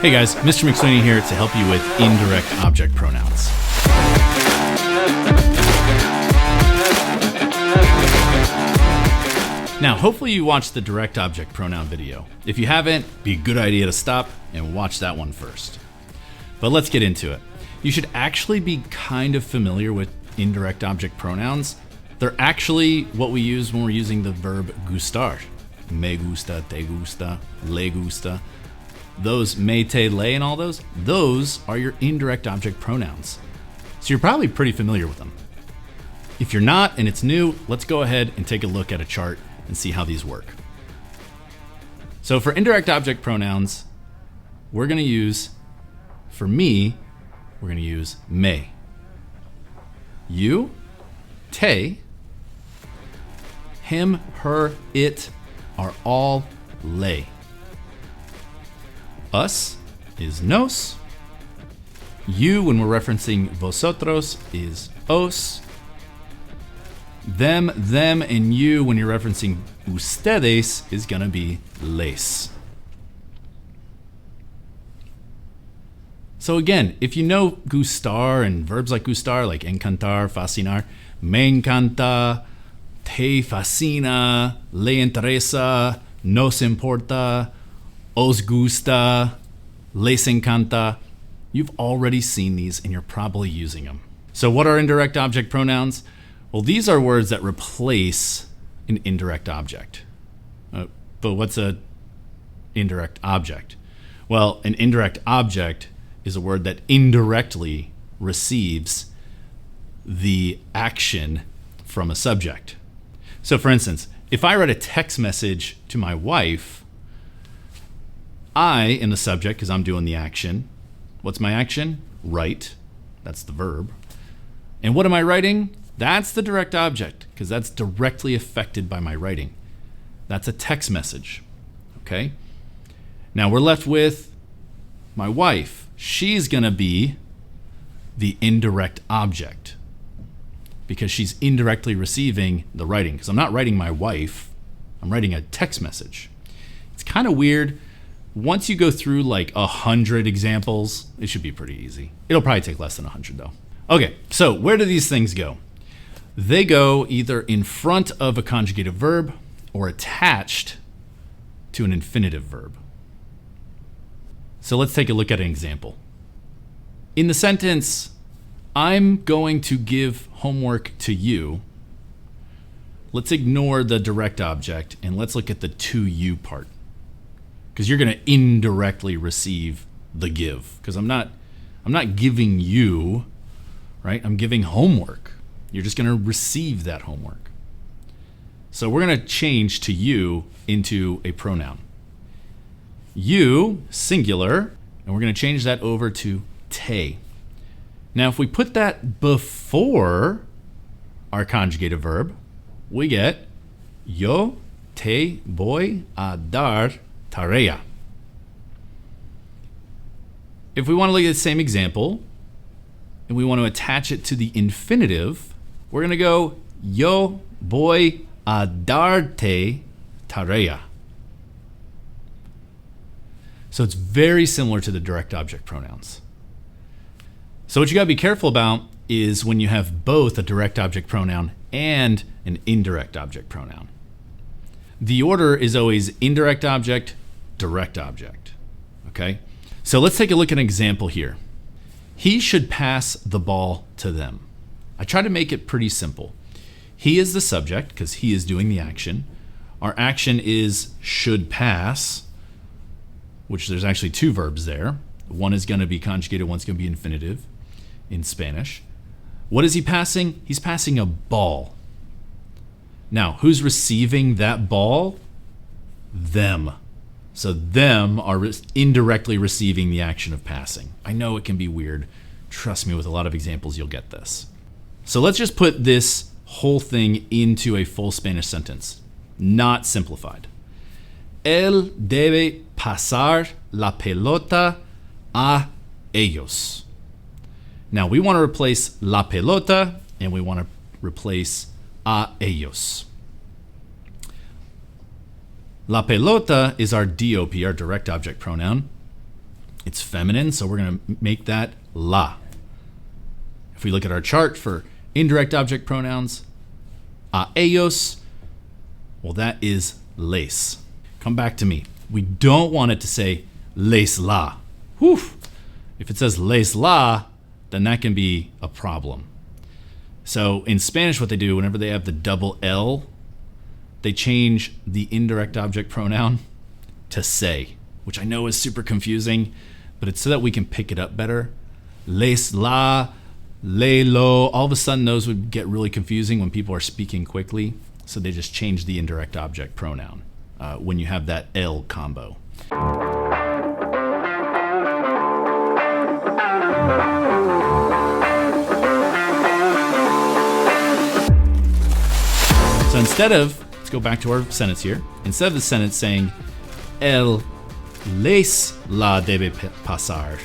Hey guys, Mr. McSweeney here to help you with indirect object pronouns. Now, hopefully you watched the direct object pronoun video. If you haven't, it'd be a good idea to stop and watch that one first. But let's get into it. You should actually be kind of familiar with indirect object pronouns. They're actually what we use when we're using the verb gustar. Me gusta, te gusta, le gusta. Those me, te, le, and all those are your indirect object pronouns. So you're probably pretty familiar with them. If you're not and it's new, let's go ahead and take a look at a chart and see how these work. So for indirect object pronouns, we're going to use, for me, we're going to use me. You, te, him, her, it are all le. Us is nos. You, when we're referencing vosotros, is os. Them, and you, when you're referencing ustedes, is gonna be les. So again, if you know gustar and verbs like gustar, like encantar, fascinar, me encanta, te fascina, le interesa, nos importa, os gusta, les encanta, you've already seen these and you're probably using them. So what are indirect object pronouns? Well, these are words that replace an indirect object. But what's an indirect object? Well, an indirect object is a word that indirectly receives the action from a subject. So for instance, if I write a text message to my wife, I in the subject, because I'm doing the action. What's my action? Write. That's the verb. And what am I writing? That's the direct object, because that's directly affected by my writing. That's a text message. Okay? Now we're left with my wife. She's going to be the indirect object because she's indirectly receiving the writing. Because I'm not writing my wife, I'm writing a text message. It's kind of weird. Once you go through like 100 examples, it should be pretty easy. It'll probably take less than 100 though. Okay, so where do these things go? They go either in front of a conjugative verb or attached to an infinitive verb. So let's take a look at an example. In the sentence, I'm going to give homework to you, let's ignore the direct object and let's look at the to you part. Because you're going to indirectly receive the give. Because I'm not giving you, right? I'm giving homework. You're just going to receive that homework. So we're going to change to you into a pronoun. You, singular, and we're going to change that over to te. Now, if we put that before our conjugative verb, we get yo te voy a dar tarea. If we want to look at the same example and we want to attach it to the infinitive, we're going to go yo voy a darte tarea. So it's very similar to the direct object pronouns. So what you got to be careful about is when you have both a direct object pronoun and an indirect object pronoun. The order is always indirect object, direct object. Okay? So let's take a look at an example here. He should pass the ball to them. I try to make it pretty simple. He is the subject because he is doing the action. Our action is should pass, which there's actually two verbs there. One is going to be conjugated, one's going to be infinitive in Spanish. What is he passing? He's passing a ball. Now, who's receiving that ball? Them. So them are indirectly receiving the action of passing. I know it can be weird. Trust me, with a lot of examples, you'll get this. So let's just put this whole thing into a full Spanish sentence, not simplified. Él debe pasar la pelota a ellos. Now we want to replace la pelota and we want to replace a ellos. La pelota is our DOP, our direct object pronoun. It's feminine, so we're going to make that la. If we look at our chart for indirect object pronouns, a ellos, well, that is les. Come back to me. We don't want it to say les la. Whew. If it says les la, then that can be a problem. So in Spanish, what they do, whenever they have the double L, they change the indirect object pronoun to say, which I know is super confusing, but it's so that we can pick it up better. Les la, le lo, all of a sudden those would get really confusing when people are speaking quickly. So they just change the indirect object pronoun when you have that L combo. So instead of, let's go back to our sentence here. Instead of the sentence saying, él les la debe pasar,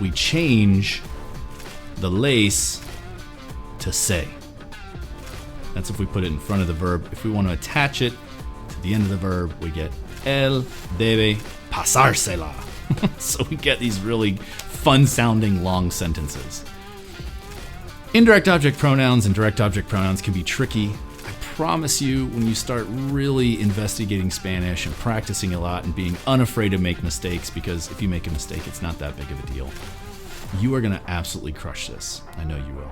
we change the les to say. That's if we put it in front of the verb. If we want to attach it to the end of the verb, we get él debe pasársela. So we get these really fun-sounding long sentences. Indirect object pronouns and direct object pronouns can be tricky. I promise you, when you start really investigating Spanish and practicing a lot and being unafraid to make mistakes, because if you make a mistake, it's not that big of a deal, you are going to absolutely crush this. I know you will.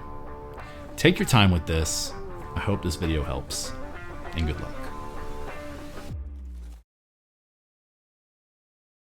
Take your time with this. I hope this video helps, and good luck.